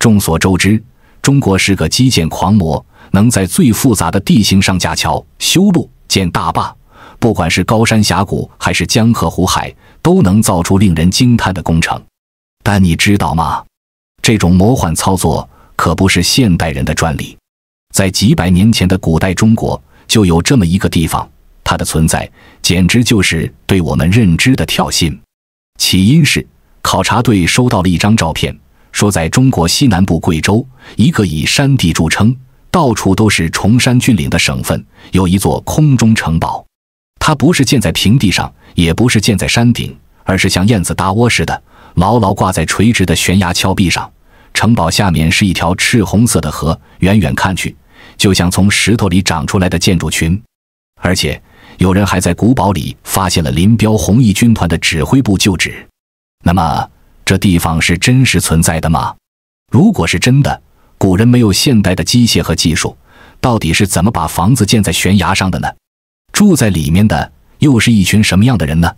众所周知，中国是个基建狂魔，能在最复杂的地形上架桥、修路、建大坝，不管是高山峡谷还是江河湖海，都能造出令人惊叹的工程。但你知道吗？这种魔幻操作可不是现代人的专利。在几百年前的古代中国，就有这么一个地方，它的存在简直就是对我们认知的挑衅。起因是考察队收到了一张照片，说在中国西南部贵州一个以山地著称、到处都是崇山峻岭的省份，有一座空中城堡。它不是建在平地上，也不是建在山顶，而是像燕子搭窝似的，牢牢挂在垂直的悬崖峭壁上。城堡下面是一条赤红色的河，远远看去，就像从石头里长出来的建筑群。而且有人还在古堡里发现了林彪红一军团的指挥部旧址。那么这地方是真实存在的吗？如果是真的，古人没有现代的机械和技术，到底是怎么把房子建在悬崖上的呢？住在里面的又是一群什么样的人呢？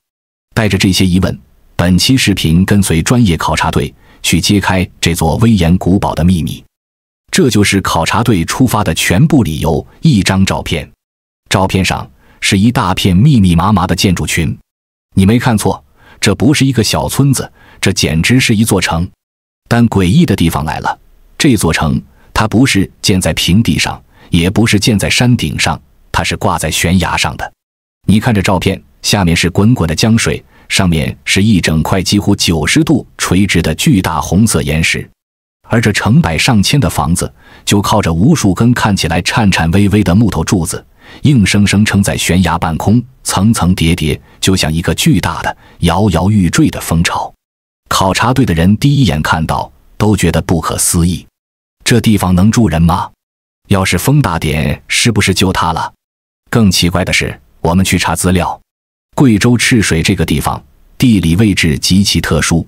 带着这些疑问，本期视频跟随专业考察队去揭开这座威严古堡的秘密。这就是考察队出发的全部理由，一张照片。照片上是一大片密密麻麻的建筑群。你没看错，这不是一个小村子，这简直是一座城。但诡异的地方来了，这座城它不是建在平地上，也不是建在山顶上，它是挂在悬崖上的。你看这照片，下面是滚滚的江水，上面是一整块几乎90度垂直的巨大红色岩石。而这成百上千的房子就靠着无数根看起来颤颤巍巍的木头柱子，硬生生撑在悬崖半空，层层叠叠，就像一个巨大的摇摇欲坠的蜂巢。考察队的人第一眼看到都觉得不可思议，这地方能住人吗？要是风大点，是不是就塌了？更奇怪的是，我们去查资料，贵州赤水这个地方地理位置极其特殊，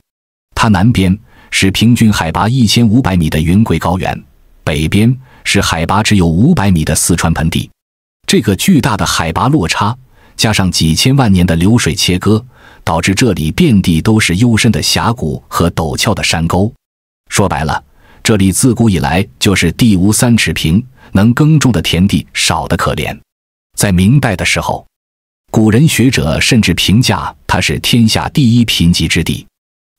它南边是平均海拔1500米的云贵高原，北边是海拔只有500米的四川盆地。这个巨大的海拔落差，加上几千万年的流水切割，导致这里遍地都是幽深的峡谷和陡峭的山沟。说白了，这里自古以来就是地无3尺平，能耕种的田地少得可怜。在明代的时候，古人学者甚至评价它是天下第一贫瘠之地。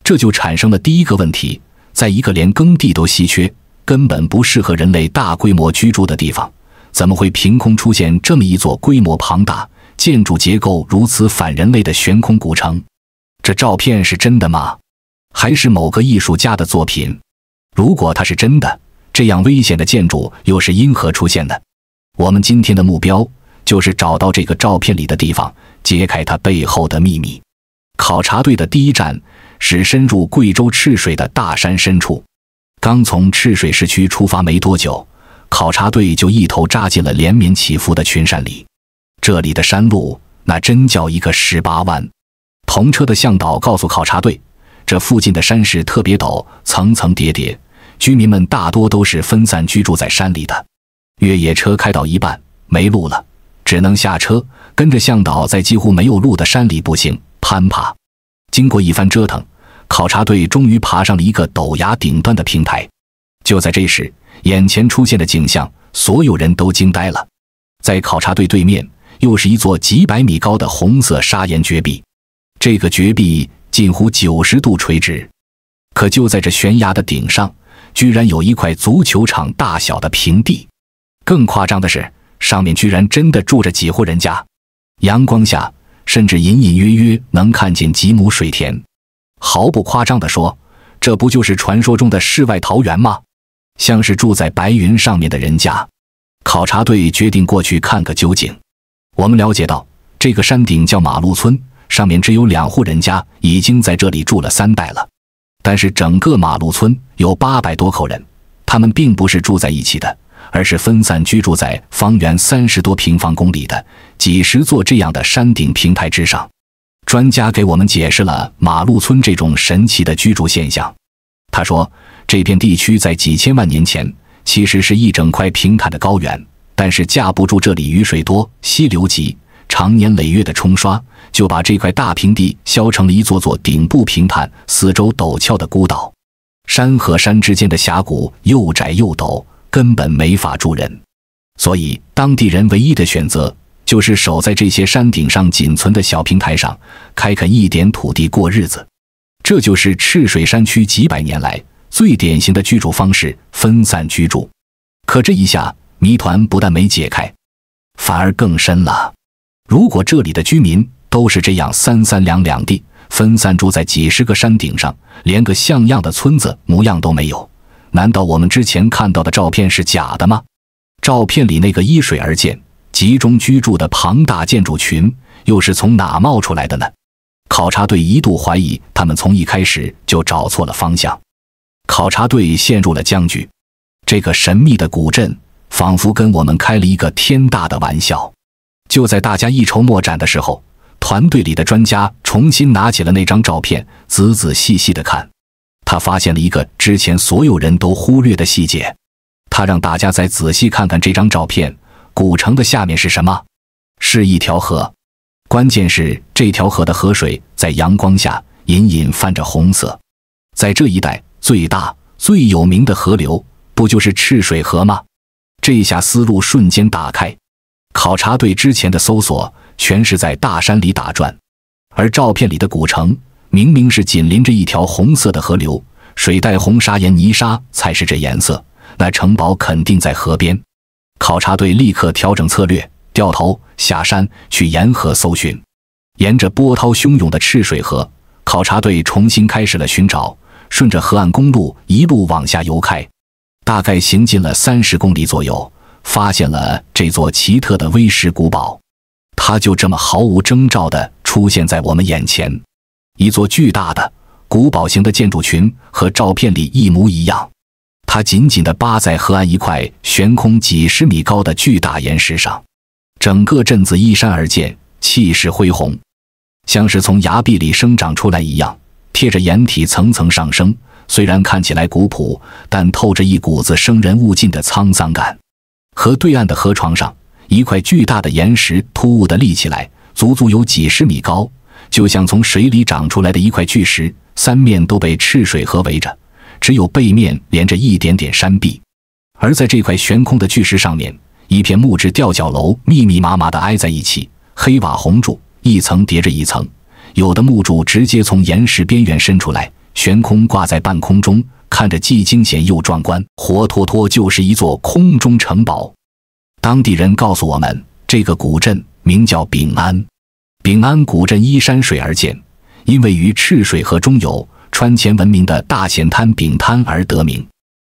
这就产生了第一个问题，在一个连耕地都稀缺，根本不适合人类大规模居住的地方，怎么会凭空出现这么一座规模庞大、建筑结构如此反人类的悬空古城？这照片是真的吗？还是某个艺术家的作品？如果它是真的，这样危险的建筑又是因何出现的？我们今天的目标就是找到这个照片里的地方，揭开它背后的秘密。考察队的第一站是深入贵州赤水的大山深处。刚从赤水市区出发没多久，考察队就一头扎进了连绵起伏的群山里。这里的山路那真叫一个18弯。同车的向导告诉考察队，这附近的山势特别陡，层层叠叠，居民们大多都是分散居住在山里的。越野车开到一半没路了，只能下车，跟着向导在几乎没有路的山里步行攀爬。经过一番折腾，考察队终于爬上了一个陡崖顶端的平台。就在这时，眼前出现的景象，所有人都惊呆了。在考察队对面，又是一座几百米高的红色砂岩绝壁。这个绝壁近乎90度垂直，可就在这悬崖的顶上，居然有一块足球场大小的平地。更夸张的是，上面居然真的住着几户人家。阳光下，甚至隐隐约约能看见几亩水田。毫不夸张地说，这不就是传说中的世外桃源吗？像是住在白云上面的人家。考察队决定过去看个究竟。我们了解到，这个山顶叫马路村，上面只有2户人家，已经在这里住了3代了。但是整个马路村有800多口人，他们并不是住在一起的，而是分散居住在方圆30多平方公里的几十座这样的山顶平台之上。专家给我们解释了马路村这种神奇的居住现象。他说，这片地区在几千万年前其实是一整块平坦的高原，但是架不住这里雨水多，溪流急，常年累月的冲刷，就把这块大平地削成了一座座顶部平坦、四周陡峭的孤岛。山和山之间的峡谷又窄又陡，根本没法住人，所以当地人唯一的选择就是守在这些山顶上仅存的小平台上，开垦一点土地过日子。这就是赤水山区几百年来最典型的居住方式——分散居住。可这一下谜团不但没解开，反而更深了。如果这里的居民都是这样三三两两地分散住在几十个山顶上，连个像样的村子模样都没有，难道我们之前看到的照片是假的吗？照片里那个依水而建、集中居住的庞大建筑群又是从哪冒出来的呢？考察队一度怀疑他们从一开始就找错了方向。考察队陷入了僵局。这个神秘的古镇仿佛跟我们开了一个天大的玩笑。就在大家一筹莫展的时候，团队里的专家重新拿起了那张照片，仔仔细细地看。他发现了一个之前所有人都忽略的细节。他让大家再仔细看看这张照片，古城的下面是什么？是一条河。关键是这条河的河水在阳光下隐隐泛着红色。在这一带最大最有名的河流不就是赤水河吗？这下思路瞬间打开。考察队之前的搜索全是在大山里打转，而照片里的古城明明是紧邻着一条红色的河流，水带红砂岩泥沙才是这颜色，那城堡肯定在河边。考察队立刻调整策略，掉头下山去沿河搜寻。沿着波涛汹涌的赤水河，考察队重新开始了寻找，顺着河岸公路一路往下游开，大概行进了30公里左右，发现了这座奇特的威石古堡。它就这么毫无征兆地出现在我们眼前，一座巨大的古堡型的建筑群，和照片里一模一样。它紧紧地扒在河岸一块悬空几十米高的巨大岩石上，整个镇子依山而建，气势恢宏，像是从崖壁里生长出来一样，贴着岩体层层上升。虽然看起来古朴，但透着一股子生人勿近的沧桑感。河对岸的河床上，一块巨大的岩石突兀地立起来，足足有几十米高，就像从水里长出来的一块巨石，三面都被赤水河围着，只有背面连着一点点山壁。而在这块悬空的巨石上面，一片木质吊脚楼密密麻麻地挨在一起，黑瓦红柱一层叠着一层，有的木柱直接从岩石边缘伸出来，悬空挂在半空中，看着既惊险又壮观，活脱脱就是一座空中城堡。当地人告诉我们，这个古镇名叫丙安。丙安古镇依山水而建，因为与赤水河中有川黔闻名的大咸滩丙滩而得名。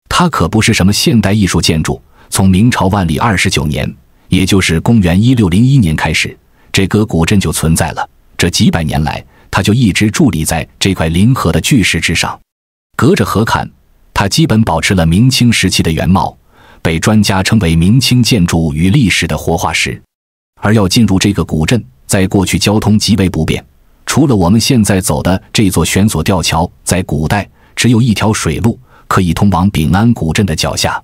它可不是什么现代艺术建筑，从明朝万历29年，也就是公元1601年开始，这个古镇就存在了。这几百年来，它就一直伫立在这块临河的巨石之上。隔着河看，它基本保持了明清时期的原貌，被专家称为明清建筑与历史的活化石。而要进入这个古镇，在过去交通极为不便，除了我们现在走的这座悬索吊桥，在古代只有一条水路可以通往丙安古镇的脚下。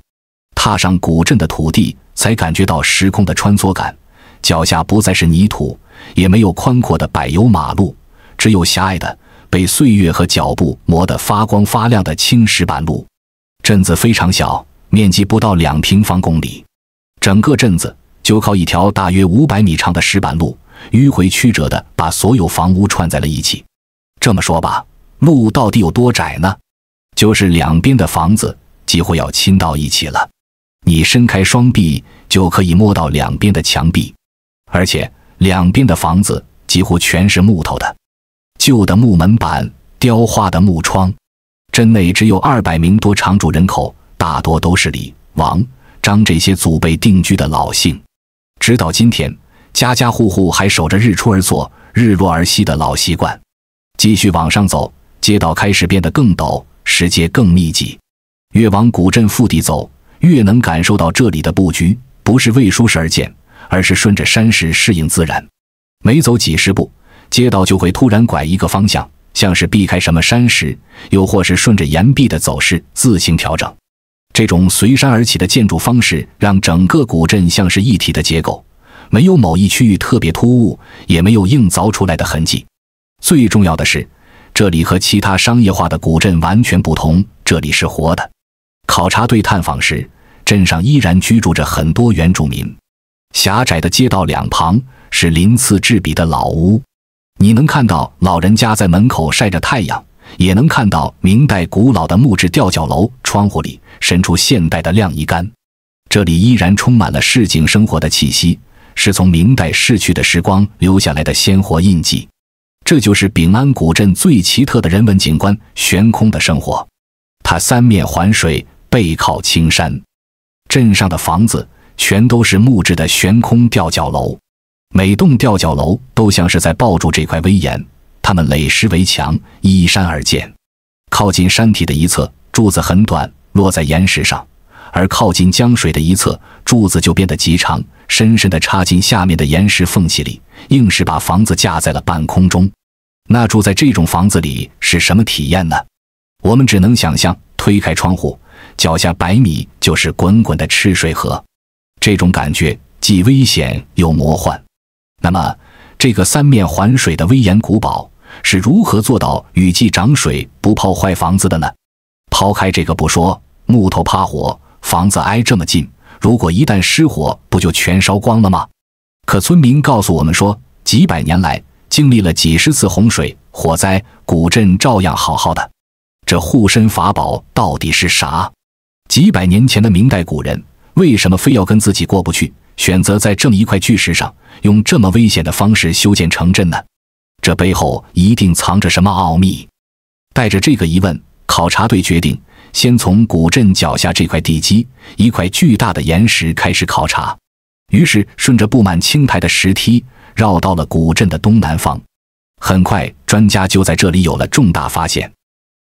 踏上古镇的土地，才感觉到时空的穿梭感，脚下不再是泥土，也没有宽阔的柏油马路，只有狭隘的被岁月和脚步磨得发光发亮的青石板路。镇子非常小，面积不到2平方公里，整个镇子就靠一条大约500米长的石板路，迂回曲折地把所有房屋串在了一起。这么说吧，路到底有多窄呢？就是两边的房子几乎要亲到一起了，你伸开双臂就可以摸到两边的墙壁，而且两边的房子几乎全是木头的，旧的木门板，雕花的木窗。镇内只有200名多常住人口，大多都是李、王、张这些祖辈定居的老姓。直到今天，家家户户还守着日出而作、日落而息的老习惯。继续往上走，街道开始变得更陡，石阶更密集。越往古镇腹地走，越能感受到这里的布局不是为舒适而建，而是顺着山势适应自然。每走几十步，街道就会突然拐一个方向，像是避开什么山石，又或是顺着岩壁的走势自行调整。这种随山而起的建筑方式让整个古镇像是一体的结构，没有某一区域特别突兀，也没有硬凿出来的痕迹。最重要的是，这里和其他商业化的古镇完全不同，这里是活的。考察队探访时，镇上依然居住着很多原住民。狭窄的街道两旁是鳞次栉比的老屋，你能看到老人家在门口晒着太阳，也能看到明代古老的木质吊脚楼窗户里伸出现代的晾衣杆。这里依然充满了市井生活的气息，是从明代逝去的时光留下来的鲜活印记。这就是丙安古镇最奇特的人文景观——悬空的生活。它三面环水，背靠青山，镇上的房子全都是木质的悬空吊脚楼，每栋吊脚楼都像是在抱住这块威严，它们垒石为墙，依山而建。靠近山体的一侧，柱子很短，落在岩石上，而靠近江水的一侧，柱子就变得极长，深深地插进下面的岩石缝隙里，硬是把房子架在了半空中。那住在这种房子里是什么体验呢？我们只能想象，推开窗户，脚下100米就是滚滚的赤水河，这种感觉既危险又魔幻。那么，这个三面环水的威严古堡是如何做到雨季涨水不泡坏房子的呢？抛开这个不说，木头怕火，房子挨这么近，如果一旦失火，不就全烧光了吗？可村民告诉我们说，几百年来经历了几十次洪水、火灾，古镇照样好好的。这护身法宝到底是啥？几百年前的明代古人为什么非要跟自己过不去，选择在这么一块巨石上用这么危险的方式修建城镇呢？这背后一定藏着什么奥秘。带着这个疑问，考察队决定先从古镇脚下这块地基，一块巨大的岩石开始考察。于是顺着布满青苔的石梯绕到了古镇的东南方。很快，专家就在这里有了重大发现。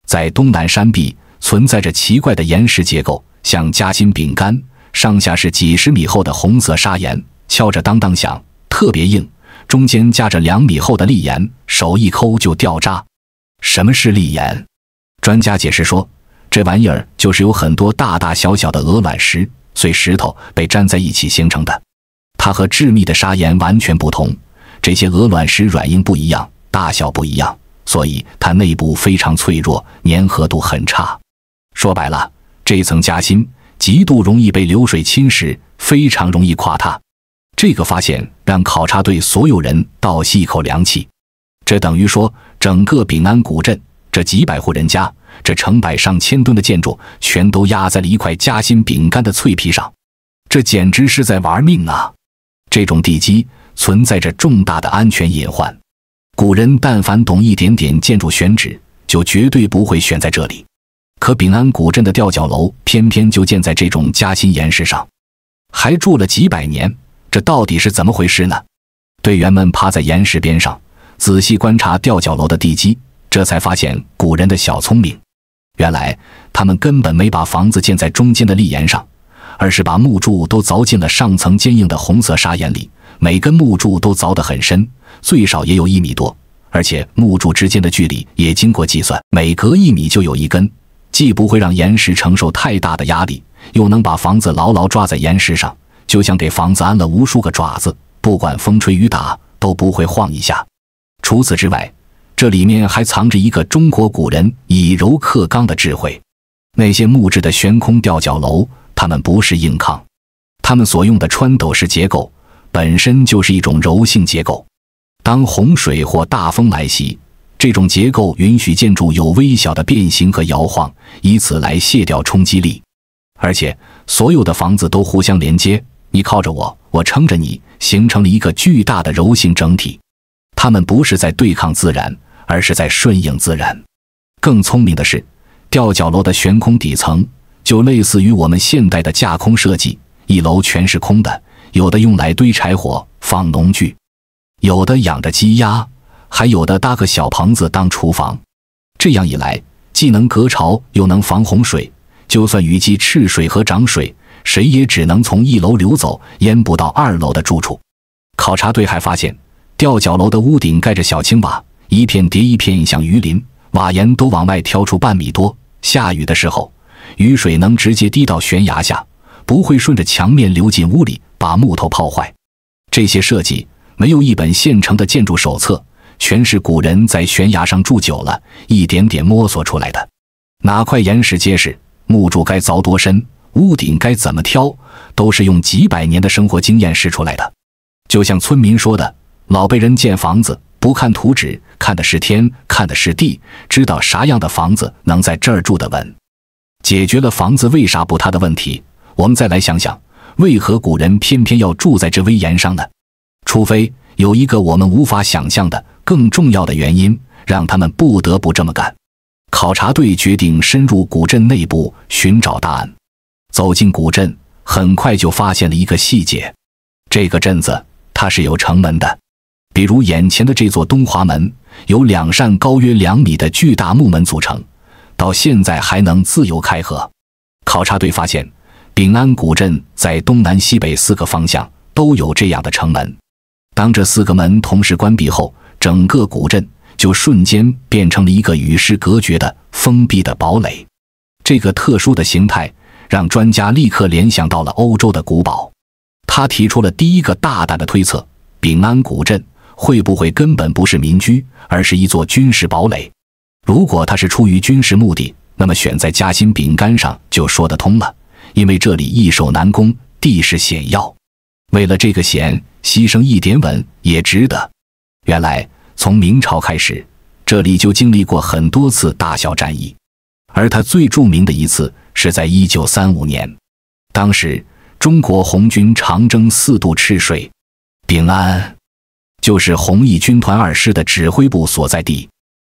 在东南山壁存在着奇怪的岩石结构，像夹心饼干，上下是几十米厚的红色砂岩，敲着当当响，特别硬，中间夹着2米厚的砾岩，手一抠就掉渣。什么是砾岩？专家解释说，这玩意儿就是有很多大大小小的鹅卵石、碎石头被粘在一起形成的。它和致密的砂岩完全不同，这些鹅卵石软硬不一样，大小不一样，所以它内部非常脆弱，粘合度很差。说白了，这层夹心极度容易被流水侵蚀，非常容易垮塌。这个发现让考察队所有人倒吸一口凉气。这等于说，整个丙安古镇这几百户人家，这成百上千吨的建筑，全都压在了一块夹心饼干的脆皮上。这简直是在玩命啊！这种地基存在着重大的安全隐患。古人但凡懂一点点建筑选址，就绝对不会选在这里。可丙安古镇的吊脚楼偏偏就建在这种夹心岩石上，还住了几百年，这到底是怎么回事呢？队员们趴在岩石边上，仔细观察吊脚楼的地基，这才发现古人的小聪明。原来他们根本没把房子建在中间的砾岩上，而是把木柱都凿进了上层坚硬的红色砂岩里，每根木柱都凿得很深，最少也有1米多，而且木柱之间的距离也经过计算，每隔1米就有一根，既不会让岩石承受太大的压力，又能把房子牢牢抓在岩石上，就像给房子安了无数个爪子，不管风吹雨打都不会晃一下。除此之外，这里面还藏着一个中国古人以柔克刚的智慧。那些木质的悬空吊脚楼，它们不是硬炕，它们所用的穿斗式结构本身就是一种柔性结构。当洪水或大风来袭，这种结构允许建筑有微小的变形和摇晃，以此来卸掉冲击力。而且所有的房子都互相连接，你靠着我，我撑着你，形成了一个巨大的柔性整体。它们不是在对抗自然，而是在顺应自然。更聪明的是，吊脚楼的悬空底层就类似于我们现代的架空设计，一楼全是空的，有的用来堆柴火、放农具，有的养着鸡鸭，还有的搭个小棚子当厨房。这样一来，既能隔潮，又能防洪水，就算雨季赤水河涨水，谁也只能从1楼流走，淹不到2楼的住处。考察队还发现，吊脚楼的屋顶盖着小青瓦，一片叠一片，像鱼鳞，瓦檐都往外挑出半米多。下雨的时候，雨水能直接滴到悬崖下，不会顺着墙面流进屋里，把木头泡坏。这些设计没有一本现成的建筑手册，全是古人在悬崖上住久了，一点点摸索出来的。哪块岩石结实，木柱该凿多深，屋顶该怎么挑，都是用几百年的生活经验试出来的。就像村民说的，老辈人建房子不看图纸，看的是天，看的是地，知道啥样的房子能在这儿住得稳。解决了房子为啥不塌的问题，我们再来想想，为何古人偏偏要住在这危岩上呢？除非有一个我们无法想象的更重要的原因，让他们不得不这么干。考察队决定深入古镇内部寻找答案。走进古镇，很快就发现了一个细节，这个镇子它是有城门的。比如眼前的这座东华门，由2扇高约2米的巨大木门组成，到现在还能自由开合。考察队发现，秉安古镇在东南西北4个方向都有这样的城门。当这4个门同时关闭后，整个古镇就瞬间变成了一个与世隔绝的封闭的堡垒。这个特殊的形态让专家立刻联想到了欧洲的古堡。他提出了第一个大胆的推测，秉安古镇会不会根本不是民居，而是一座军事堡垒？如果它是出于军事目的，那么选在夹心饼干上就说得通了，因为这里易守难攻，地势险要。为了这个险，牺牲一点稳也值得。原来从明朝开始，这里就经历过很多次大小战役，而它最著名的一次是在1935年。当时中国红军长征4渡赤水，秉安就是红一军团2师的指挥部所在地。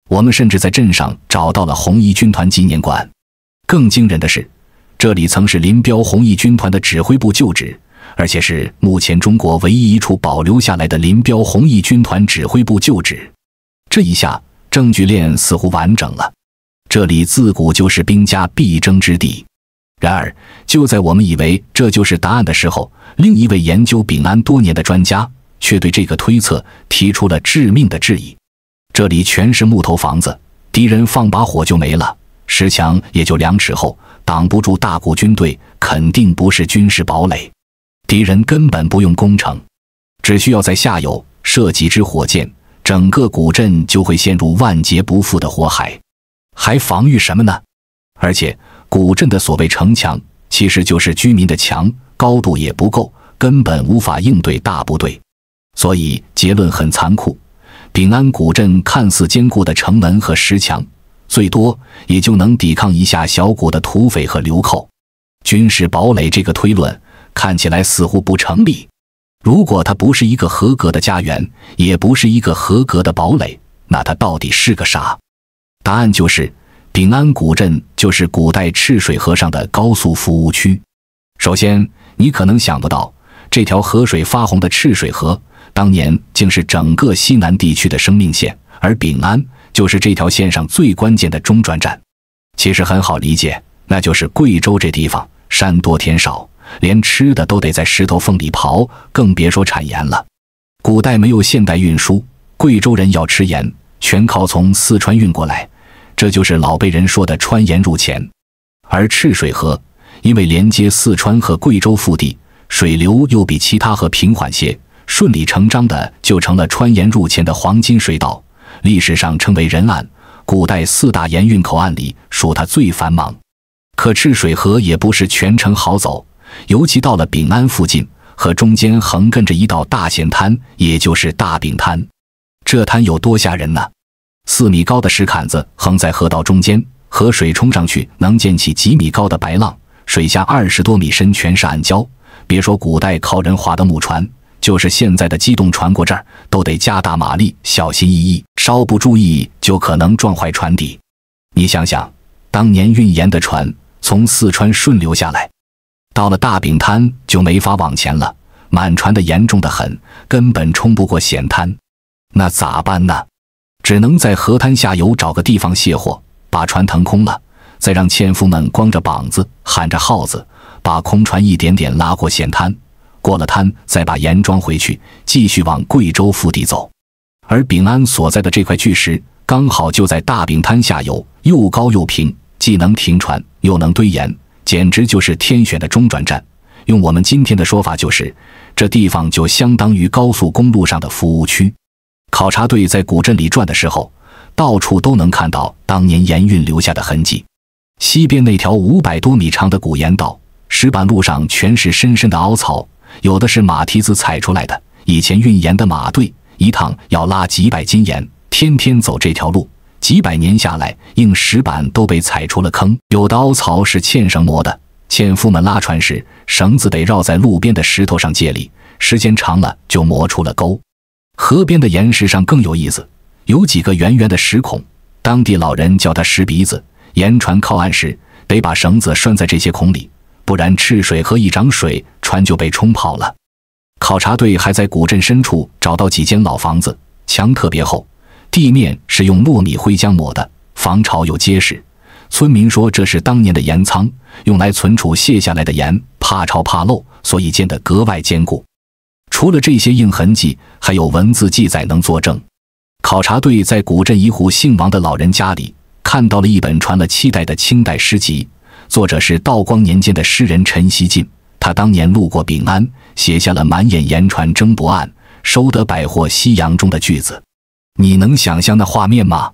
我们甚至在镇上找到了红一军团纪念馆。更惊人的是，这里曾是林彪红一军团的指挥部旧址，而且是目前中国唯一一处保留下来的林彪红一军团指挥部旧址。这一下证据链似乎完整了，这里自古就是兵家必争之地。然而就在我们以为这就是答案的时候，另一位研究秉安多年的专家却对这个推测提出了致命的质疑。这里全是木头房子，敌人放把火就没了，石墙也就2尺厚，挡不住大股军队，肯定不是军事堡垒。敌人根本不用攻城，只需要在下游射几支火箭，整个古镇就会陷入万劫不复的火海。还防御什么呢？而且古镇的所谓城墙其实就是居民的墙，高度也不够，根本无法应对大部队。所以结论很残酷，秉安古镇看似坚固的城门和石墙，最多也就能抵抗一下小股的土匪和流寇。军事堡垒这个推论看起来似乎不成立。如果它不是一个合格的家园，也不是一个合格的堡垒，那它到底是个啥？答案就是秉安古镇就是古代赤水河上的高速服务区。首先，你可能想不到，这条河水发洪的赤水河当年竟是整个西南地区的生命线，而秉安就是这条线上最关键的中转站。其实很好理解，那就是贵州这地方山多田少，连吃的都得在石头缝里刨，更别说产盐了。古代没有现代运输，贵州人要吃盐全靠从四川运过来，这就是老辈人说的川盐入黔。而赤水河因为连接四川和贵州腹地，水流又比其他河平缓些，顺理成章的就成了川盐入黔的黄金水道，历史上称为仁岸，古代4大盐运口岸里属它最繁忙。可赤水河也不是全程好走，尤其到了秉安附近，河中间横亘着一道大险滩，也就是大秉滩。这滩有多吓人呢？4米高的石坎子横在河道中间，河水冲上去能溅起几米高的白浪，水下20多米深全是暗礁。别说古代靠人划的木船，就是现在的机动船过这儿都得加大马力，小心翼翼，稍不注意就可能撞坏船底。你想想，当年运盐的船从四川顺流下来，到了大秉滩就没法往前了，满船的盐重得很，根本冲不过险滩。那咋办呢？只能在河滩下游找个地方卸货，把船腾空了，再让纤夫们光着膀子喊着号子，把空船一点点拉过险滩，过了滩再把盐装回去，继续往贵州腹地走。而秉安所在的这块巨石刚好就在大秉滩下游，又高又平，既能停船又能堆盐，简直就是天选的中转站。用我们今天的说法就是，这地方就相当于高速公路上的服务区。考察队在古镇里转的时候，到处都能看到当年盐运留下的痕迹。西边那条500多米长的古岩道，石板路上全是深深的凹槽，有的是马蹄子踩出来的。以前运盐的马队一趟要拉几百斤盐，天天走这条路，几百年下来，硬石板都被踩出了坑。有的凹槽是纤绳磨的，纤夫们拉船时，绳子得绕在路边的石头上借力，时间长了就磨出了沟。河边的岩石上更有意思，有几个圆圆的石孔，当地老人叫它石鼻子。盐船靠岸时，得把绳子拴在这些孔里，不然赤水河一涨水，船就被冲跑了。考察队还在古镇深处找到几间老房子，墙特别厚，地面是用糯米灰浆抹的，防潮又结实。村民说这是当年的盐仓，用来存储卸下来的盐，怕潮怕漏，所以建得格外坚固。除了这些硬痕迹，还有文字记载能作证。考察队在古镇一户姓王的老人家里看到了一本传了7代的清代诗集，作者是道光年间的诗人陈锡进。他当年路过丙安，写下了满眼盐船争夺岸，收得百货西洋中的句子。你能想象那画面吗？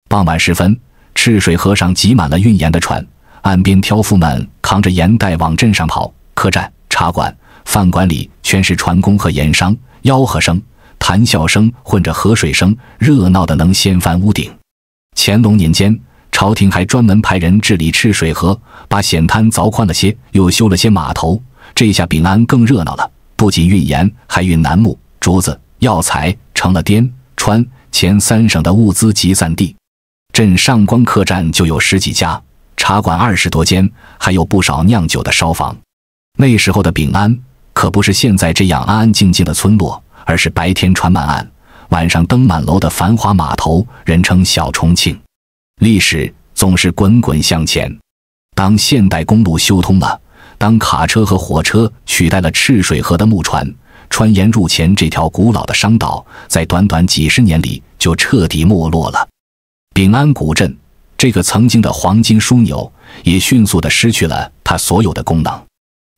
傍晚时分，赤水河上挤满了运盐的船，岸边挑夫们扛着盐袋往镇上跑。客栈、茶馆、饭馆里全是船工和盐商，吆喝声、谈笑声混着河水声，热闹得能掀翻屋顶。乾隆年间，朝廷还专门派人治理赤水河，把险滩凿宽了些，又修了些码头。这下丙安更热闹了，不仅运盐，还运楠木、竹子、药材，成了滇川黔3省的物资集散地。镇上光客栈就有10几家，茶馆20多间，还有不少酿酒的烧坊。那时候的丙安可不是现在这样安安静静的村落，而是白天船满岸，晚上灯满楼的繁华码头，人称小重庆。历史总是滚滚向前，当现代公路修通了，当卡车和火车取代了赤水河的木船，穿盐入黔这条古老的商道，在短短几十年里就彻底没落了。丙安古镇这个曾经的黄金枢纽，也迅速地失去了它所有的功能。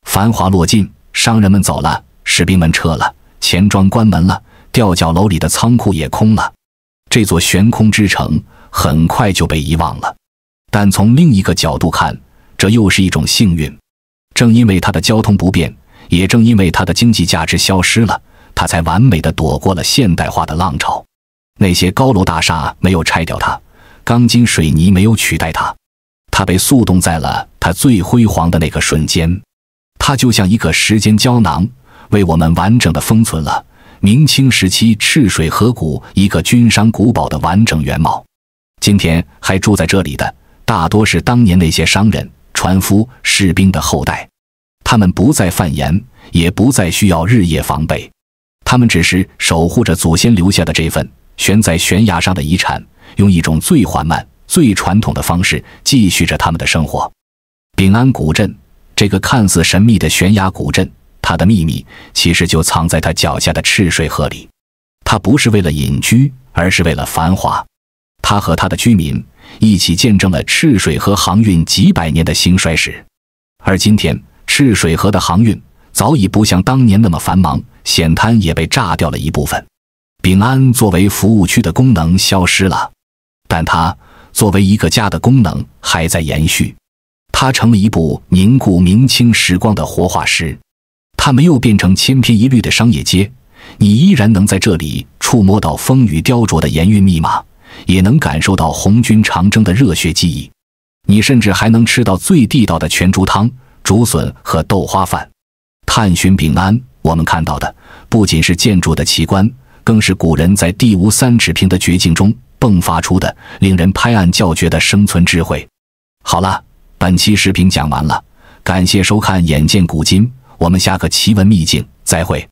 繁华落尽，商人们走了，士兵们撤了，钱庄关门了，吊脚楼里的仓库也空了。这座悬空之城很快就被遗忘了。但从另一个角度看，这又是一种幸运。正因为它的交通不便，也正因为它的经济价值消失了，它才完美地躲过了现代化的浪潮。那些高楼大厦没有拆掉它，钢筋水泥没有取代它，它被速冻在了它最辉煌的那个瞬间。它就像一个时间胶囊，为我们完整地封存了明清时期赤水河谷一个军商古堡的完整原貌。今天还住在这里的，大多是当年那些商人、船夫、士兵的后代。他们不再贩盐，也不再需要日夜防备，他们只是守护着祖先留下的这份悬在悬崖上的遗产，用一种最缓慢、最传统的方式继续着他们的生活。丙安古镇，这个看似神秘的悬崖古镇，它的秘密其实就藏在它脚下的赤水河里。它不是为了隐居，而是为了繁华。它和它的居民一起见证了赤水河航运几百年的兴衰史。而今天，赤水河的航运早已不像当年那么繁忙，险滩也被炸掉了一部分。丙安作为服务区的功能消失了，但它作为一个家的功能还在延续。它成了一部凝固明清时光的活化石。它没有变成千篇一律的商业街，你依然能在这里触摸到风雨雕琢的盐运密码，也能感受到红军长征的热血记忆。你甚至还能吃到最地道的全猪汤、竹笋和豆花饭。探寻丙安，我们看到的不仅是建筑的奇观，更是古人在地无三尺平的绝境中迸发出的令人拍案叫绝的生存智慧。好了，本期视频讲完了，感谢收看眼见古今，我们下个奇闻秘境再会。